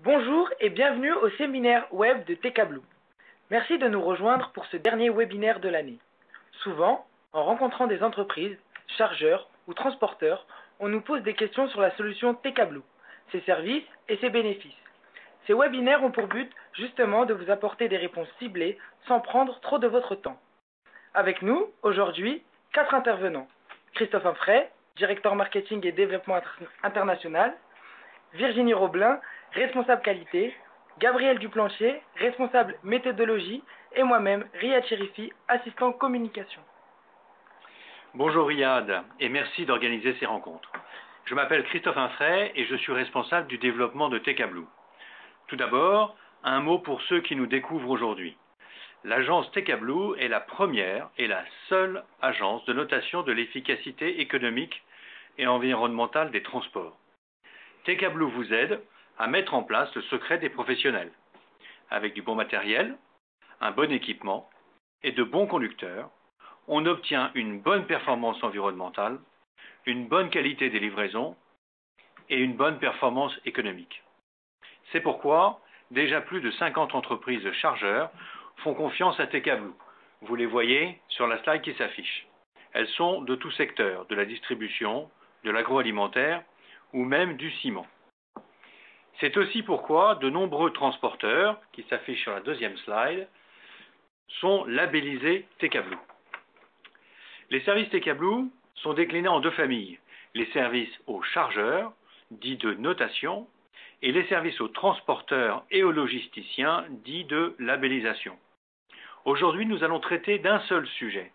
Bonjour et bienvenue au séminaire web de TKBlue. Merci de nous rejoindre pour ce dernier webinaire de l'année. Souvent, en rencontrant des entreprises, chargeurs ou transporteurs, on nous pose des questions sur la solution TKBlue, ses services et ses bénéfices. Ces webinaires ont pour but justement de vous apporter des réponses ciblées sans prendre trop de votre temps. Avec nous, aujourd'hui, 4 intervenants. Christophe Infray, directeur marketing et développement international, Virginie Roblin, responsable qualité, Gabriel Duplancher, responsable méthodologie, et moi-même, Riyad Chérifi, assistant communication. Bonjour Riyad, et merci d'organiser ces rencontres. Je m'appelle Christophe Infray et je suis responsable du développement de TKBlue. Tout d'abord, un mot pour ceux qui nous découvrent aujourd'hui. L'agence TKBlue est la première et la seule agence de notation de l'efficacité économique et environnementale des transports. TKBlue vous aide à mettre en place le secret des professionnels. Avec du bon matériel, un bon équipement et de bons conducteurs, on obtient une bonne performance environnementale, une bonne qualité des livraisons et une bonne performance économique. C'est pourquoi déjà plus de 50 entreprises chargeurs font confiance à TKBlue. Vous les voyez sur la slide qui s'affiche. Elles sont de tout secteur, de la distribution, de l'agroalimentaire ou même du ciment. C'est aussi pourquoi de nombreux transporteurs, qui s'affichent sur la deuxième slide, sont labellisés TKBlue. Les services TKBlue sont déclinés en deux familles, les services aux chargeurs, dits de notation, et les services aux transporteurs et aux logisticiens, dits de labellisation. Aujourd'hui, nous allons traiter d'un seul sujet.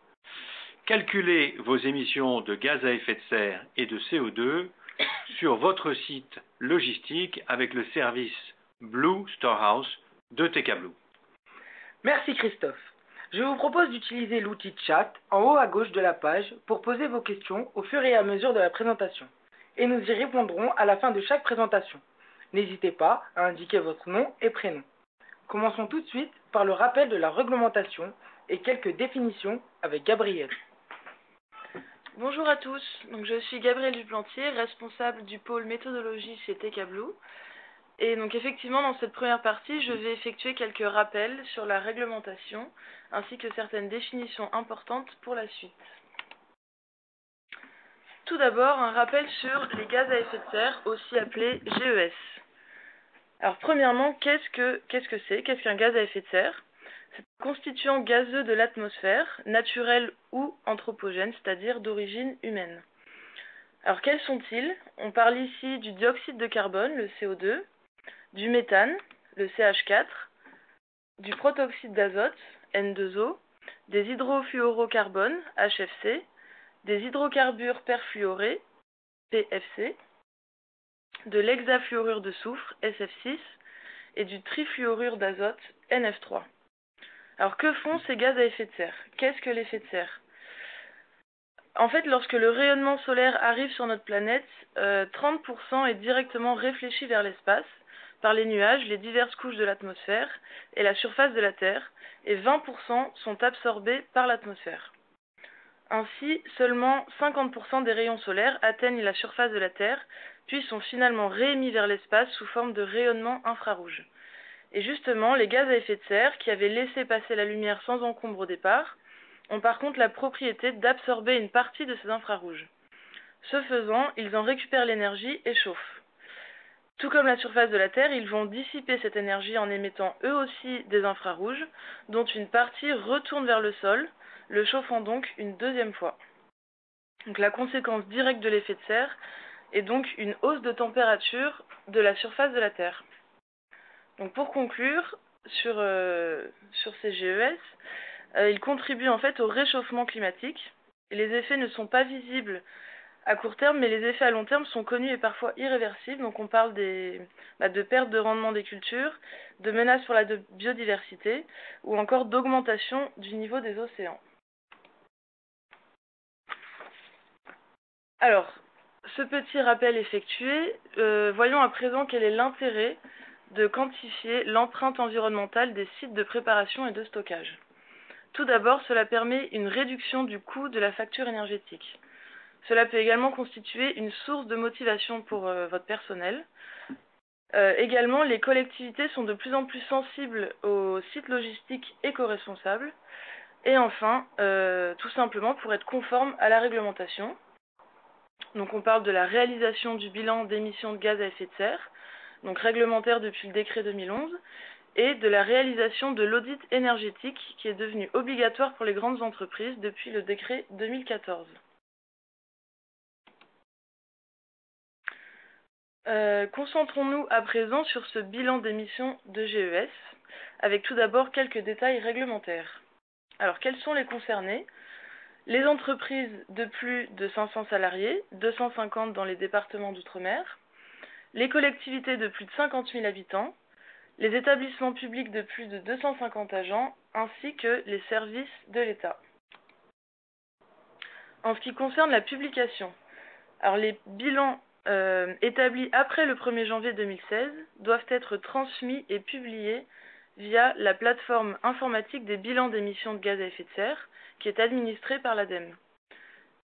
Calculez vos émissions de gaz à effet de serre et de CO2 sur votre site logistique avec le service Blue Storehouse de TKBlue. Merci Christophe. Je vous propose d'utiliser l'outil chat en haut à gauche de la page pour poser vos questions au fur et à mesure de la présentation. Et nous y répondrons à la fin de chaque présentation. N'hésitez pas à indiquer votre nom et prénom. Commençons tout de suite par le rappel de la réglementation et quelques définitions avec Gabriel. Bonjour à tous, je suis Gabriel Duplantier, responsable du pôle méthodologie chez TKBlue. Et donc effectivement, dans cette première partie, je vais effectuer quelques rappels sur la réglementation, ainsi que certaines définitions importantes pour la suite. Tout d'abord, un rappel sur les gaz à effet de serre, aussi appelés GES. Alors premièrement, qu'est-ce qu'un gaz à effet de serre? C'est un constituant gazeux de l'atmosphère, naturel ou anthropogène, c'est-à-dire d'origine humaine. Alors quels sont-ils? On parle ici du dioxyde de carbone, le CO2, du méthane, le CH4, du protoxyde d'azote, N2O, des hydrofluorocarbones, HFC, des hydrocarbures perfluorés, PFC, de l'hexafluorure de soufre, SF6, et du trifluorure d'azote, NF3. Alors que font ces gaz à effet de serre? Qu'est-ce que l'effet de serre? En fait, lorsque le rayonnement solaire arrive sur notre planète, 30% est directement réfléchi vers l'espace, par les nuages, les diverses couches de l'atmosphère et la surface de la Terre, et 20% sont absorbés par l'atmosphère. Ainsi, seulement 50% des rayons solaires atteignent la surface de la Terre, puis sont finalement réémis vers l'espace sous forme de rayonnement infrarouge. Et justement, les gaz à effet de serre, qui avaient laissé passer la lumière sans encombre au départ, ont par contre la propriété d'absorber une partie de ces infrarouges. Ce faisant, ils en récupèrent l'énergie et chauffent. Tout comme la surface de la Terre, ils vont dissiper cette énergie en émettant eux aussi des infrarouges, dont une partie retourne vers le sol, le chauffant donc une deuxième fois. Donc la conséquence directe de l'effet de serre est donc une hausse de température de la surface de la Terre. Donc pour conclure sur ces GES, ils contribuent en fait au réchauffement climatique. Et les effets ne sont pas visibles à court terme, mais les effets à long terme sont connus et parfois irréversibles. Donc on parle de perte de rendement des cultures, de menaces pour la biodiversité ou encore d'augmentation du niveau des océans. Alors, ce petit rappel effectué, voyons à présent quel est l'intérêt de quantifier l'empreinte environnementale des sites de préparation et de stockage. Tout d'abord, cela permet une réduction du coût de la facture énergétique. Cela peut également constituer une source de motivation pour votre personnel. Également, les collectivités sont de plus en plus sensibles aux sites logistiques éco-responsables. Et enfin, tout simplement pour être conforme à la réglementation. Donc on parle de la réalisation du bilan d'émissions de gaz à effet de serre, donc réglementaire depuis le décret 2011, et de la réalisation de l'audit énergétique qui est devenu obligatoire pour les grandes entreprises depuis le décret 2014. Concentrons-nous à présent sur ce bilan d'émissions de GES, avec tout d'abord quelques détails réglementaires. Alors, quels sont les concernés? Les entreprises de plus de 500 salariés, 250 dans les départements d'outre-mer, les collectivités de plus de 50 000 habitants, les établissements publics de plus de 250 agents, ainsi que les services de l'État. En ce qui concerne la publication, alors les bilans établis après le 1er janvier 2016 doivent être transmis et publiés via la plateforme informatique des bilans d'émissions de gaz à effet de serre, qui est administrée par l'ADEME.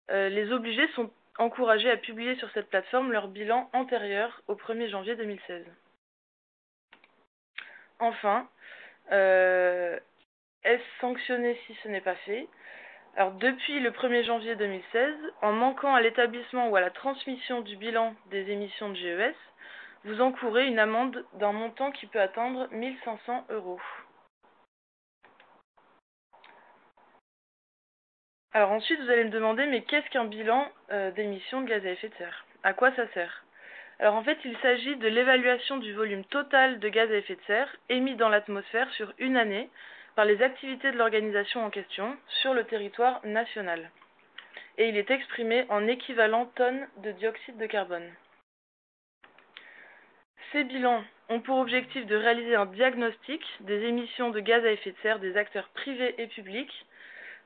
Les obligés sont encouragés à publier sur cette plateforme leur bilan antérieur au 1er janvier 2016. Enfin, est-ce sanctionné si ce n'est pas fait? Alors, depuis le 1er janvier 2016, en manquant à l'établissement ou à la transmission du bilan des émissions de GES, vous encourez une amende d'un montant qui peut atteindre 1 500 €. Alors ensuite, vous allez me demander, mais qu'est-ce qu'un bilan d'émissions de gaz à effet de serre? À quoi ça sert? Alors en fait, il s'agit de l'évaluation du volume total de gaz à effet de serre émis dans l'atmosphère sur une année par les activités de l'organisation en question sur le territoire national. Et il est exprimé en équivalent tonnes de dioxyde de carbone. Ces bilans ont pour objectif de réaliser un diagnostic des émissions de gaz à effet de serre des acteurs privés et publics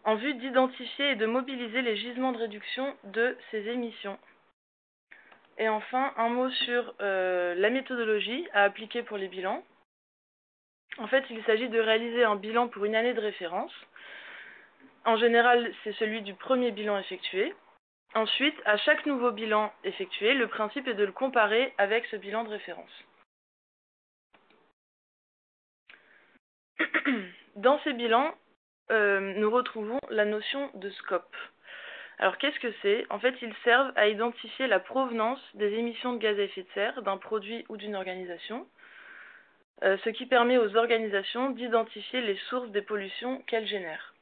en vue d'identifier et de mobiliser les gisements de réduction de ces émissions. Et enfin, un mot sur la méthodologie à appliquer pour les bilans. En fait, il s'agit de réaliser un bilan pour une année de référence. En général, c'est celui du premier bilan effectué. Ensuite, à chaque nouveau bilan effectué, le principe est de le comparer avec ce bilan de référence. Dans ces bilans, nous retrouvons la notion de scope. Alors qu'est-ce que c'est? En fait, ils servent à identifier la provenance des émissions de gaz à effet de serre d'un produit ou d'une organisation, ce qui permet aux organisations d'identifier les sources des pollutions qu'elles génèrent,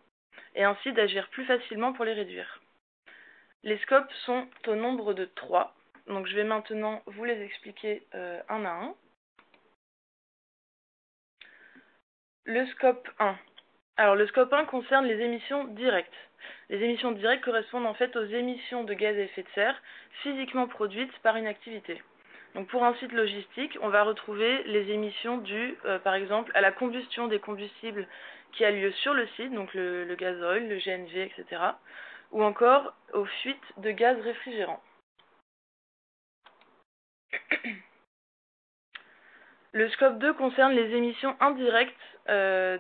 et ainsi d'agir plus facilement pour les réduire. Les scopes sont au nombre de 3, donc je vais maintenant vous les expliquer un à un. Le scope 1. Alors le scope 1 concerne les émissions directes. Les émissions directes correspondent en fait aux émissions de gaz à effet de serre physiquement produites par une activité. Donc pour un site logistique, on va retrouver les émissions dues par exemple à la combustion des combustibles qui a lieu sur le site, donc le gasoil, le GNV, etc. Ou encore aux fuites de gaz réfrigérant. Le scope 2 concerne les émissions indirectes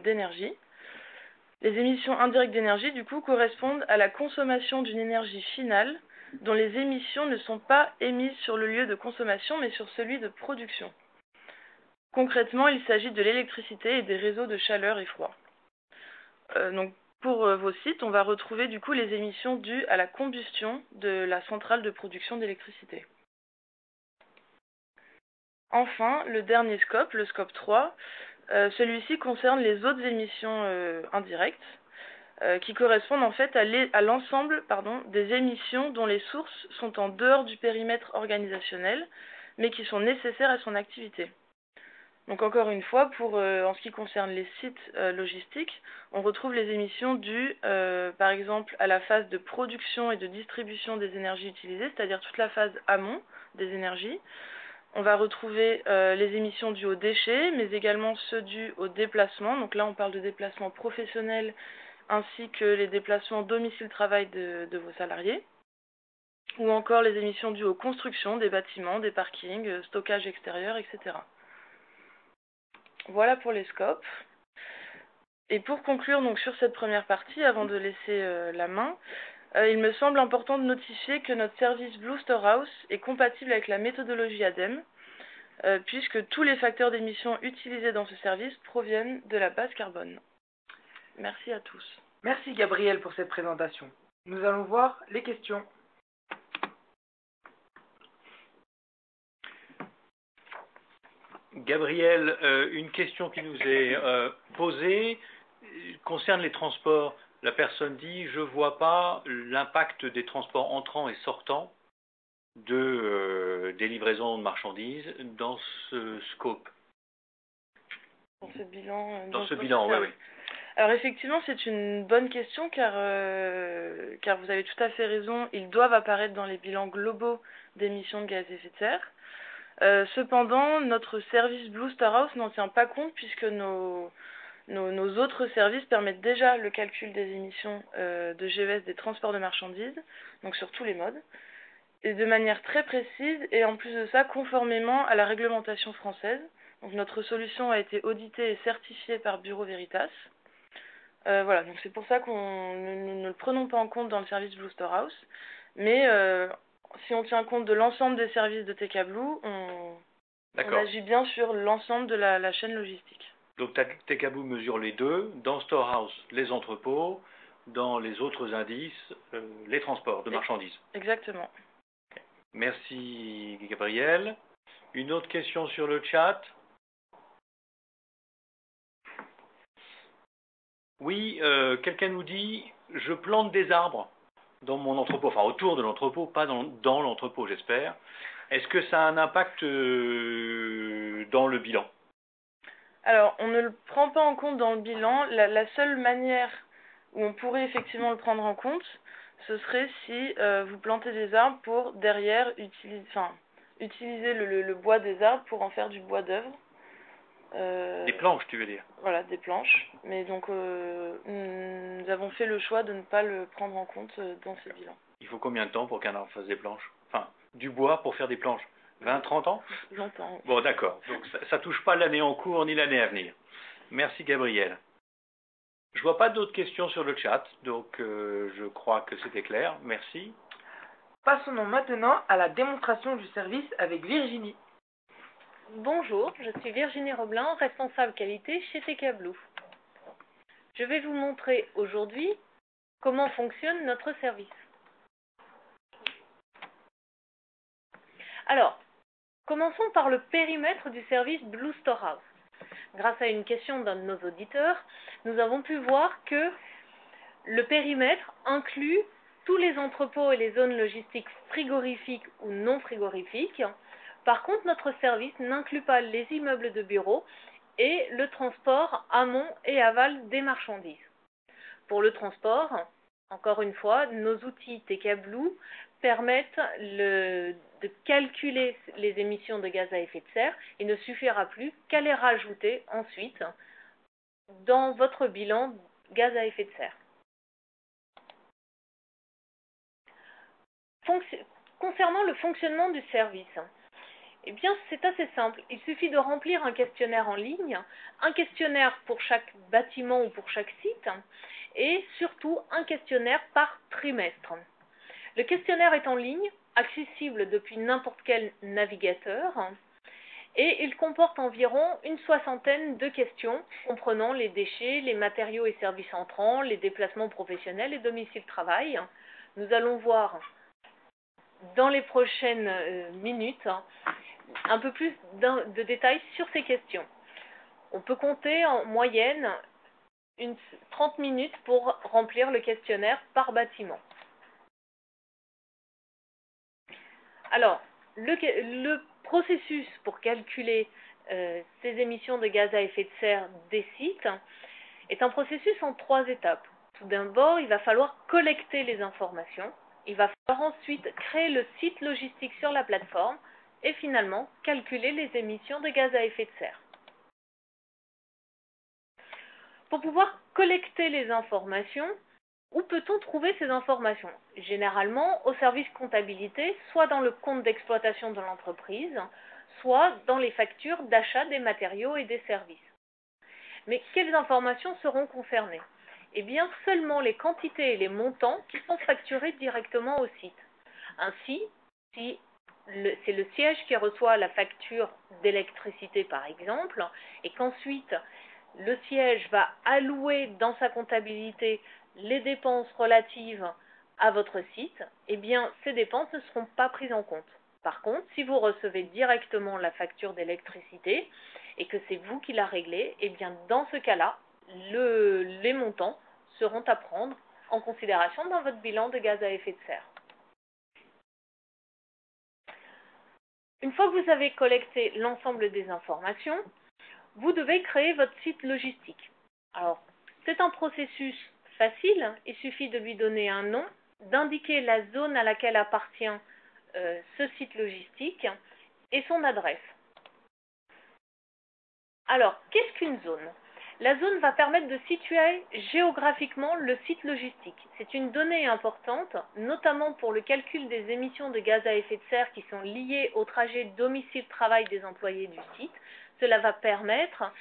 d'énergie. Les émissions indirectes d'énergie, du coup, correspondent à la consommation d'une énergie finale dont les émissions ne sont pas émises sur le lieu de consommation, mais sur celui de production. Concrètement, il s'agit de l'électricité et des réseaux de chaleur et froid. Donc, pour vos sites, on va retrouver du coup les émissions dues à la combustion de la centrale de production d'électricité. Enfin, le dernier scope, le scope 3, celui-ci concerne les autres émissions indirectes, qui correspondent en fait à l'ensemble des émissions dont les sources sont en dehors du périmètre organisationnel, mais qui sont nécessaires à son activité. Donc encore une fois, en ce qui concerne les sites logistiques, on retrouve les émissions dues par exemple à la phase de production et de distribution des énergies utilisées, c'est-à-dire toute la phase amont des énergies. On va retrouver les émissions dues aux déchets, mais également ceux dus au déplacement. Donc là, on parle de déplacement professionnel, ainsi que les déplacements domicile-travail de vos salariés. Ou encore les émissions dues aux constructions des bâtiments, des parkings, stockage extérieur, etc. Voilà pour les scopes. Et pour conclure donc sur cette première partie, avant de laisser la main, il me semble important de notifier que notre service Blue Storehouse est compatible avec la méthodologie ADEME. puisque tous les facteurs d'émission utilisés dans ce service proviennent de la base carbone. Merci à tous. Merci Gabriel pour cette présentation. Nous allons voir les questions. Gabriel, une question qui nous est posée concerne les transports. La personne dit: je ne vois pas l'impact des transports entrants et sortants des livraisons de marchandises dans ce scope. Dans ce bilan. Dans ce bilan, oui. Alors effectivement, c'est une bonne question car vous avez tout à fait raison, ils doivent apparaître dans les bilans globaux d'émissions de gaz à effet de serre. Cependant, notre service Blue Star House n'en tient pas compte puisque nos autres services permettent déjà le calcul des émissions de GES des transports de marchandises, donc sur tous les modes, et de manière très précise et en plus de ça, conformément à la réglementation française. Donc notre solution a été auditée et certifiée par Bureau Veritas. Voilà, donc c'est pour ça qu'on ne le prenons pas en compte dans le service Blue Star House, mais si on tient compte de l'ensemble des services de TK Blue, on agit bien sur l'ensemble de la chaîne logistique. Donc TK Blue mesure les deux, dans Storehouse les entrepôts, dans les autres indices les transports de marchandises. Exactement. Merci Gabriel. Une autre question sur le chat? Oui, quelqu'un nous dit: je plante des arbres dans mon entrepôt, enfin autour de l'entrepôt, pas dans l'entrepôt, j'espère. Est-ce que ça a un impact dans le bilan? Alors, on ne le prend pas en compte dans le bilan. La seule manière où on pourrait effectivement le prendre en compte, ce serait si vous plantez des arbres pour derrière utiliser le bois des arbres pour en faire du bois d'œuvre. Des planches, tu veux dire? Voilà, des planches. Mais donc, nous avons fait le choix de ne pas le prendre en compte dans ce bilan. Il faut combien de temps pour qu'un arbre fasse des planches? Enfin, du bois pour faire des planches? 20-30 ans? Longtemps. Bon, d'accord. Donc, ça ne touche pas l'année en cours ni l'année à venir. Merci, Gabriel. Je vois pas d'autres questions sur le chat, donc je crois que c'était clair. Merci. Passons maintenant à la démonstration du service avec Virginie. Bonjour, je suis Virginie Roblin, responsable qualité chez TK Blue. Je vais vous montrer aujourd'hui comment fonctionne notre service. Alors, commençons par le périmètre du service Blue Storehouse. Grâce à une question d'un de nos auditeurs, nous avons pu voir que le périmètre inclut tous les entrepôts et les zones logistiques frigorifiques ou non frigorifiques. Par contre, notre service n'inclut pas les immeubles de bureaux et le transport amont et aval des marchandises. Pour le transport, encore une fois, nos outils TK Blue permettent de calculer les émissions de gaz à effet de serre. Il ne suffira plus qu'à les rajouter ensuite dans votre bilan gaz à effet de serre. Concernant le fonctionnement du service, eh bien, c'est assez simple. Il suffit de remplir un questionnaire en ligne, un questionnaire pour chaque bâtiment ou pour chaque site, et surtout un questionnaire par trimestre. Le questionnaire est en ligne, accessible depuis n'importe quel navigateur, et il comporte environ une soixantaine de questions, comprenant les déchets, les matériaux et services entrants, les déplacements professionnels et domicile-travail. Nous allons voir dans les prochaines minutes un peu plus de détails sur ces questions. On peut compter en moyenne 30 minutes pour remplir le questionnaire par bâtiment. Alors, le processus pour calculer ces émissions de gaz à effet de serre des sites est un processus en 3 étapes. Tout d'abord, il va falloir collecter les informations. Il va falloir ensuite créer le site logistique sur la plateforme et finalement calculer les émissions de gaz à effet de serre. Pour pouvoir collecter les informations, où peut-on trouver ces informations? Généralement au service comptabilité, soit dans le compte d'exploitation de l'entreprise, soit dans les factures d'achat des matériaux et des services. Mais quelles informations seront concernées? Eh bien, seulement les quantités et les montants qui sont facturés directement au site. Ainsi, si c'est le siège qui reçoit la facture d'électricité par exemple, et qu'ensuite le siège va allouer dans sa comptabilité les dépenses relatives à votre site, eh bien ces dépenses ne seront pas prises en compte. Par contre, si vous recevez directement la facture d'électricité et que c'est vous qui la réglez, eh bien dans ce cas-là, les montants seront à prendre en considération dans votre bilan de gaz à effet de serre. Une fois que vous avez collecté l'ensemble des informations, vous devez créer votre site logistique. Alors, c'est un processus facile, il suffit de lui donner un nom, d'indiquer la zone à laquelle appartient ce site logistique et son adresse. Alors, qu'est-ce qu'une zone? La zone va permettre de situer géographiquement le site logistique. C'est une donnée importante, notamment pour le calcul des émissions de gaz à effet de serre qui sont liées au trajet domicile-travail des employés du site. Cela va permettre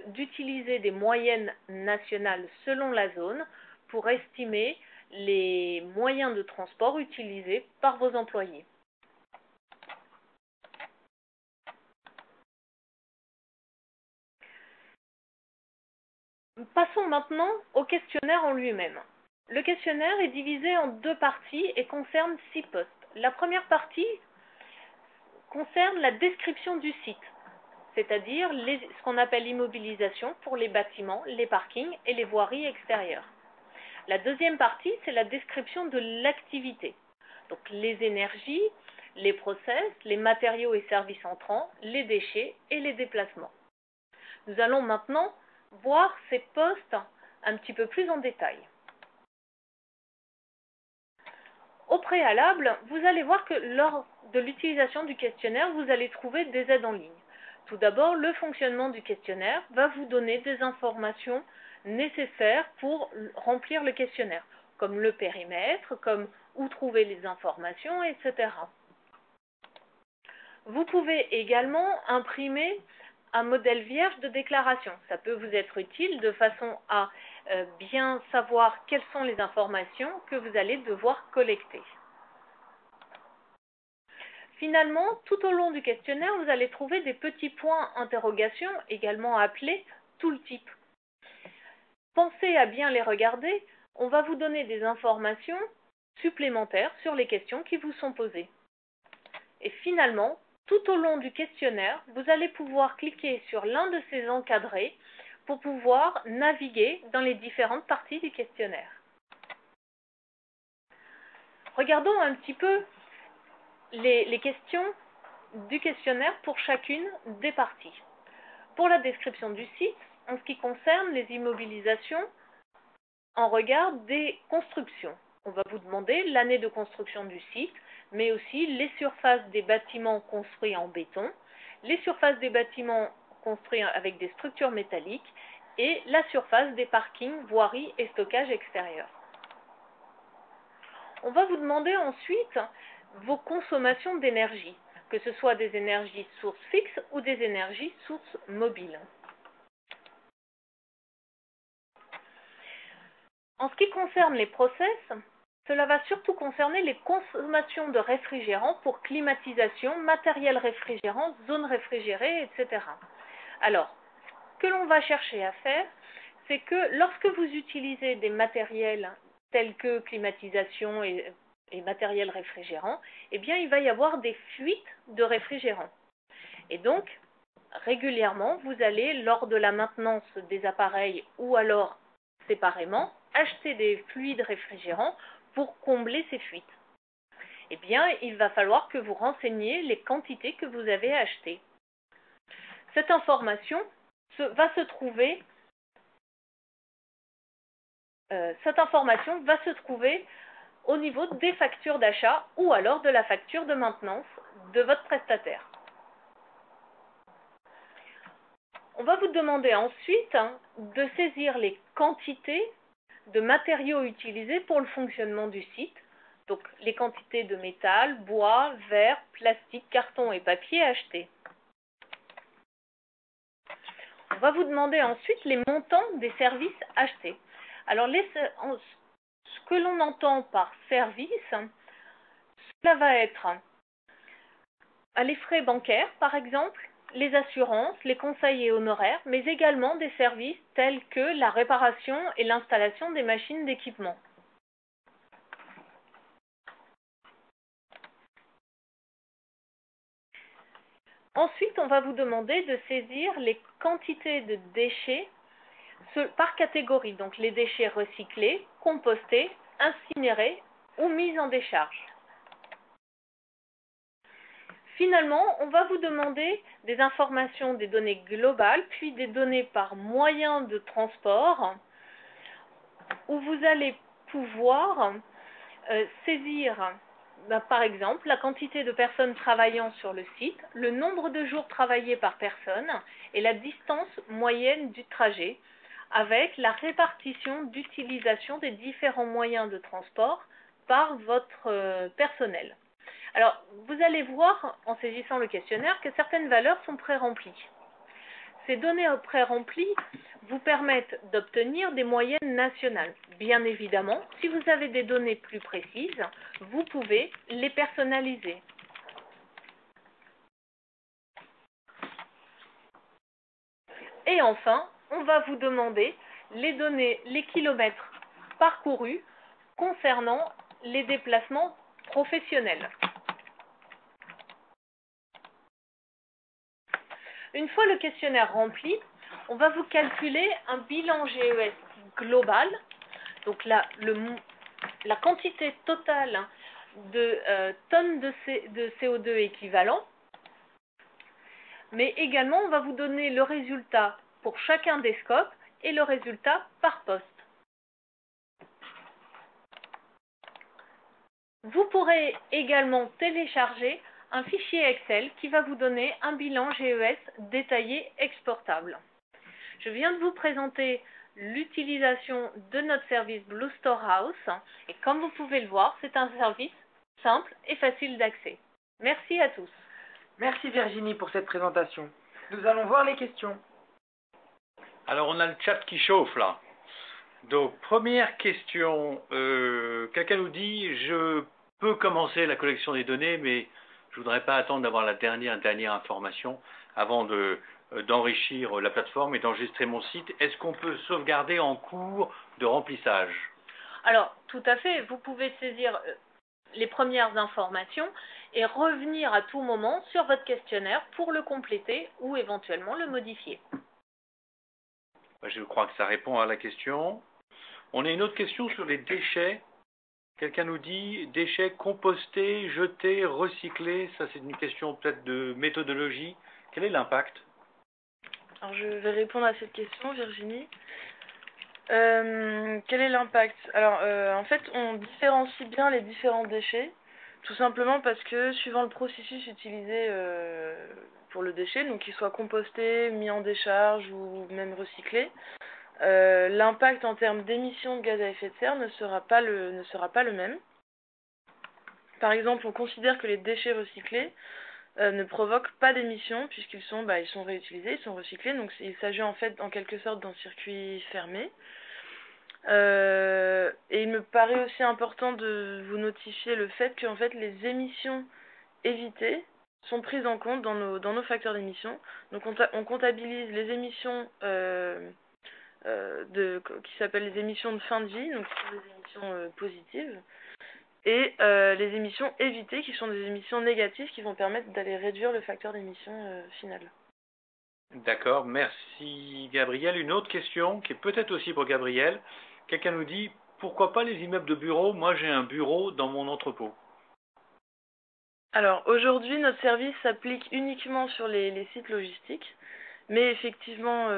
d'utiliser des moyennes nationales selon la zone pour estimer les moyens de transport utilisés par vos employés. Passons maintenant au questionnaire en lui-même. Le questionnaire est divisé en deux parties et concerne 6 postes. La première partie concerne la description du site, c'est-à-dire ce qu'on appelle l'immobilisation pour les bâtiments, les parkings et les voiries extérieures. La deuxième partie, c'est la description de l'activité, donc les énergies, les process, les matériaux et services entrants, les déchets et les déplacements. Nous allons maintenant voir ces postes un petit peu plus en détail. Au préalable, vous allez voir que lors de l'utilisation du questionnaire, vous allez trouver des aides en ligne. Tout d'abord, le fonctionnement du questionnaire va vous donner des informations nécessaires pour remplir le questionnaire, comme le périmètre, comme où trouver les informations, etc. Vous pouvez également imprimer un modèle vierge de déclaration. Ça peut vous être utile de façon à bien savoir quelles sont les informations que vous allez devoir collecter. Finalement, tout au long du questionnaire, vous allez trouver des petits points d'interrogation, également appelés tooltips. Pensez à bien les regarder, on va vous donner des informations supplémentaires sur les questions qui vous sont posées. Et finalement, tout au long du questionnaire, vous allez pouvoir cliquer sur l'un de ces encadrés pour pouvoir naviguer dans les différentes parties du questionnaire. Regardons un petit peu les questions du questionnaire pour chacune des parties. Pour la description du site, en ce qui concerne les immobilisations en regard des constructions, on va vous demander l'année de construction du site, mais aussi les surfaces des bâtiments construits en béton, les surfaces des bâtiments construits avec des structures métalliques et la surface des parkings, voiries et stockages extérieurs. On va vous demander ensuite vos consommations d'énergie, que ce soit des énergies sources fixes ou des énergies sources mobiles. En ce qui concerne les process, cela va surtout concerner les consommations de réfrigérants pour climatisation, matériel réfrigérant, zones réfrigérées, etc. Alors, ce que l'on va chercher à faire, c'est que lorsque vous utilisez des matériels tels que climatisation et matériel réfrigérant, eh bien, il va y avoir des fuites de réfrigérant. Et donc, régulièrement, vous allez, lors de la maintenance des appareils ou alors séparément, acheter des fluides réfrigérants pour combler ces fuites. Eh bien, il va falloir que vous renseigniez les quantités que vous avez achetées. Cette information va se trouver au niveau des factures d'achat ou alors de la facture de maintenance de votre prestataire. On va vous demander ensuite de saisir les quantités de matériaux utilisés pour le fonctionnement du site, donc les quantités de métal, bois, verre, plastique, carton et papier achetés. On va vous demander ensuite les montants des services achetés. Alors, ce que l'on entend par service, cela va être à les frais bancaires, par exemple, les assurances, les conseils et honoraires, mais également des services tels que la réparation et l'installation des machines d'équipement. Ensuite, on va vous demander de saisir les quantités de déchets par catégorie, donc les déchets recyclés, compostés, incinérés ou mis en décharge. Finalement, on va vous demander des informations, des données globales, puis des données par moyen de transport, où vous allez pouvoir saisir, par exemple, la quantité de personnes travaillant sur le site, le nombre de jours travaillés par personne et la distance moyenne du trajet, avec la répartition d'utilisation des différents moyens de transport par votre personnel. Alors, vous allez voir, en saisissant le questionnaire, que certaines valeurs sont pré-remplies. Ces données pré-remplies vous permettent d'obtenir des moyennes nationales. Bien évidemment, si vous avez des données plus précises, vous pouvez les personnaliser. Et enfin, on va vous demander les données, les kilomètres parcourus concernant les déplacements professionnels. Une fois le questionnaire rempli, on va vous calculer un bilan GES global, donc la quantité totale de tonnes de CO2 équivalent, mais également on va vous donner le résultat pour chacun des scopes et le résultat par poste. Vous pourrez également télécharger un fichier Excel qui va vous donner un bilan GES détaillé exportable. Je viens de vous présenter l'utilisation de notre service Blue Storehouse et comme vous pouvez le voir, c'est un service simple et facile d'accès. Merci à tous. Merci Virginie pour cette présentation. Nous allons voir les questions. Alors, on a le chat qui chauffe là. Donc, première question. Quelqu'un nous dit, je peux commencer la collection des données, mais je ne voudrais pas attendre d'avoir la dernière information avant d'enrichir la plateforme et d'enregistrer mon site. Est-ce qu'on peut sauvegarder en cours de remplissage? Alors, tout à fait. Vous pouvez saisir les premières informations et revenir à tout moment sur votre questionnaire pour le compléter ou éventuellement le modifier. Je crois que ça répond à la question. On a une autre question sur les déchets. Quelqu'un nous dit déchets compostés, jetés, recyclés. Ça, c'est une question peut-être de méthodologie. Quel est l'impact? Alors, je vais répondre à cette question, Virginie. Quel est l'impact? Alors, en fait, on différencie bien les différents déchets, tout simplement parce que suivant le processus utilisé pour le déchet, donc qu'il soit composté, mis en décharge ou même recyclé, l'impact en termes d'émissions de gaz à effet de serre ne sera pas le même. Par exemple, on considère que les déchets recyclés ne provoquent pas d'émissions puisqu'ils sont réutilisés, ils sont recyclés, donc il s'agit en fait en quelque sorte d'un circuit fermé. Et il me paraît aussi important de vous notifier le fait que en fait, les émissions évitées sont prises en compte dans nos facteurs d'émissions. Donc on comptabilise les émissions qui s'appellent les émissions de fin de vie, donc qui sont des émissions positives, et les émissions évitées qui sont des émissions négatives qui vont permettre d'aller réduire le facteur d'émission final. D'accord, merci Gabriel. Une autre question qui est peut-être aussi pour Gabriel. Quelqu'un nous dit, pourquoi pas les immeubles de bureaux? Moi j'ai un bureau dans mon entrepôt. Alors aujourd'hui notre service s'applique uniquement sur les sites logistiques, mais effectivement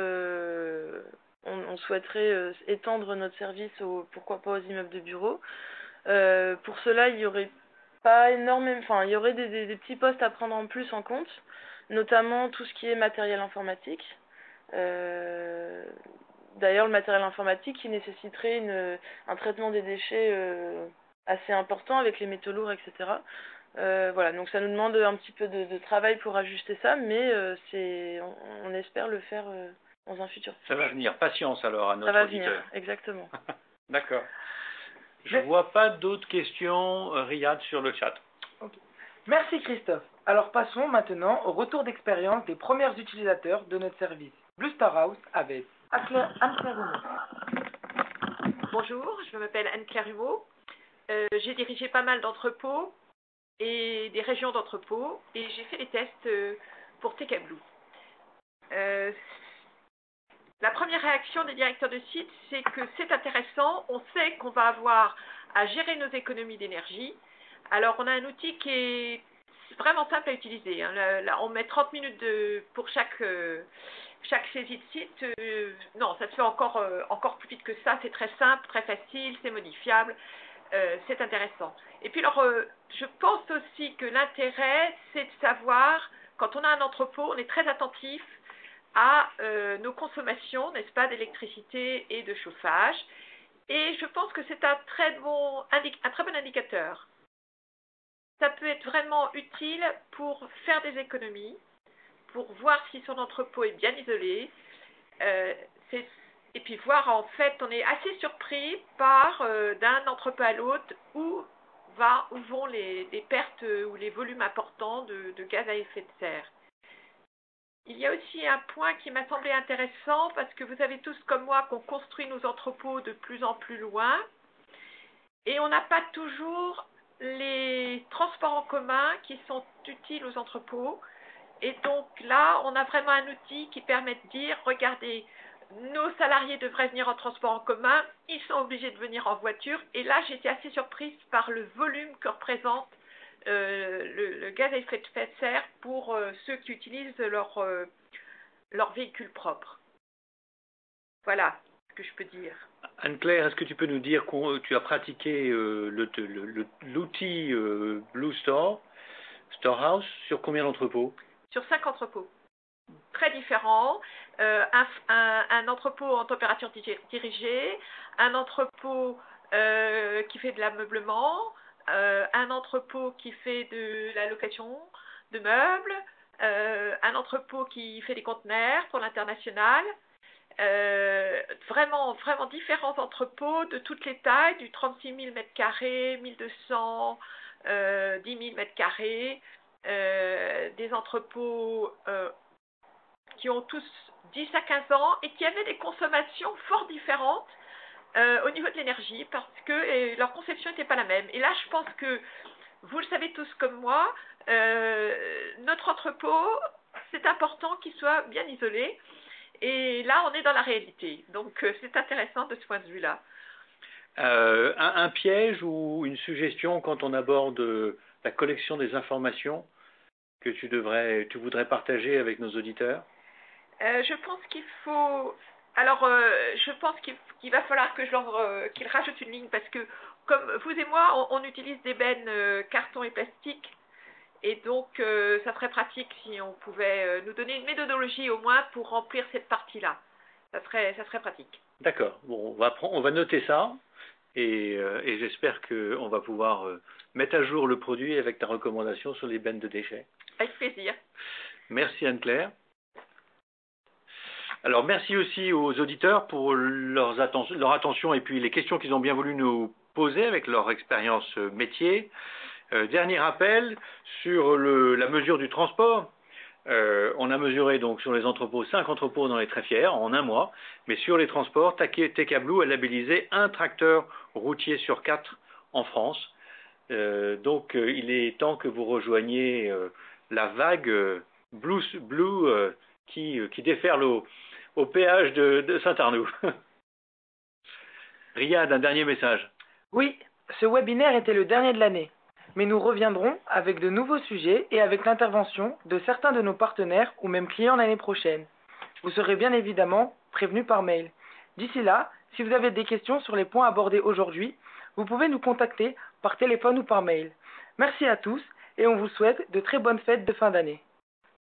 on souhaiterait étendre notre service pourquoi pas aux immeubles de bureaux. Pour cela, il y aurait pas énormément, enfin, il y aurait des petits postes à prendre en plus en compte, notamment tout ce qui est matériel informatique. D'ailleurs, le matériel informatique qui nécessiterait un traitement des déchets assez important avec les métaux lourds, etc. Voilà, donc ça nous demande un petit peu de travail pour ajuster ça, mais on espère le faire dans un futur. Ça va venir. Patience alors à notre Ça va auditeur. venir, exactement. D'accord. Je ne vois pas d'autres questions, Riyad, sur le chat. Okay. Merci Christophe. Alors passons maintenant au retour d'expérience des premiers utilisateurs de notre service Blue Star House avec Anne-Claire Humeau. Bonjour, je m'appelle Anne-Claire Humeau. J'ai dirigé pas mal d'entrepôts et des régions d'entrepôts et j'ai fait les tests pour TKBlue. La première réaction des directeurs de site, c'est que c'est intéressant. On sait qu'on va avoir à gérer nos économies d'énergie. Alors, on a un outil qui est vraiment simple à utiliser. Là, on met 30 minutes pour chaque saisie de site. Non, ça se fait encore plus vite que ça. C'est très simple, très facile, c'est modifiable. C'est intéressant. Et puis, alors, je pense aussi que l'intérêt, c'est de savoir, quand on a un entrepôt, on est très attentif à nos consommations, n'est-ce pas, d'électricité et de chauffage. Et je pense que c'est un très bon indicateur. Ça peut être vraiment utile pour faire des économies, pour voir si son entrepôt est bien isolé. Et puis voir, en fait, on est assez surpris par d'un entrepôt à l'autre où vont les pertes ou les volumes importants de gaz à effet de serre. Il y a aussi un point qui m'a semblé intéressant parce que vous savez tous comme moi qu'on construit nos entrepôts de plus en plus loin et on n'a pas toujours les transports en commun qui sont utiles aux entrepôts. Et donc là, on a vraiment un outil qui permet de dire, regardez, nos salariés devraient venir en transport en commun, ils sont obligés de venir en voiture. Et là, j'étais assez surprise par le volume que représente le gaz à effet de serre pour ceux qui utilisent leur véhicule propre. Voilà ce que je peux dire. Anne-Claire, est-ce que tu peux nous dire que tu as pratiqué l'outil Blue Storehouse sur combien d'entrepôts? Sur 5 entrepôts. Très différents. Un entrepôt en température dirigée, un entrepôt qui fait de l'ameublement, un entrepôt qui fait de la location de meubles, un entrepôt qui fait des conteneurs pour l'international. Vraiment différents entrepôts de toutes les tailles, du 36 000 m², 1200, 10 000 m², des entrepôts qui ont tous 10 à 15 ans et qui avaient des consommations fort différentes au niveau de l'énergie parce que leur conception n'était pas la même. Et là, je pense que vous le savez tous comme moi, notre entrepôt, c'est important qu'il soit bien isolé. Et là, on est dans la réalité. Donc, c'est intéressant de ce point de vue-là. Un piège ou une suggestion quand on aborde la collection des informations que tu voudrais partager avec nos auditeurs? Je pense qu'il faut... Alors, je pense qu'il va falloir que qu'ils rajoutent une ligne parce que, comme vous et moi, on utilise des bennes carton et plastique. Et donc, ça serait pratique si on pouvait nous donner une méthodologie au moins pour remplir cette partie-là. Ça serait pratique. D'accord. Bon, on va noter ça et j'espère qu'on va pouvoir mettre à jour le produit avec ta recommandation sur les bennes de déchets. Avec plaisir. Merci Anne-Claire. Alors, merci aussi aux auditeurs pour leur attention et puis les questions qu'ils ont bien voulu nous poser avec leur expérience métier. Dernier rappel sur la mesure du transport. On a mesuré donc sur les entrepôts 5 entrepôts dans les tréfières en un mois, mais sur les transports, TKBlue a labellisé un tracteur routier sur 4 en France. Donc il est temps que vous rejoigniez la vague Blue qui déferle au péage de Saint-Arnoux. Riyad, un dernier message. Oui, ce webinaire était le dernier de l'année. Mais nous reviendrons avec de nouveaux sujets et avec l'intervention de certains de nos partenaires ou même clients l'année prochaine. Vous serez bien évidemment prévenus par mail. D'ici là, si vous avez des questions sur les points abordés aujourd'hui, vous pouvez nous contacter par téléphone ou par mail. Merci à tous et on vous souhaite de très bonnes fêtes de fin d'année.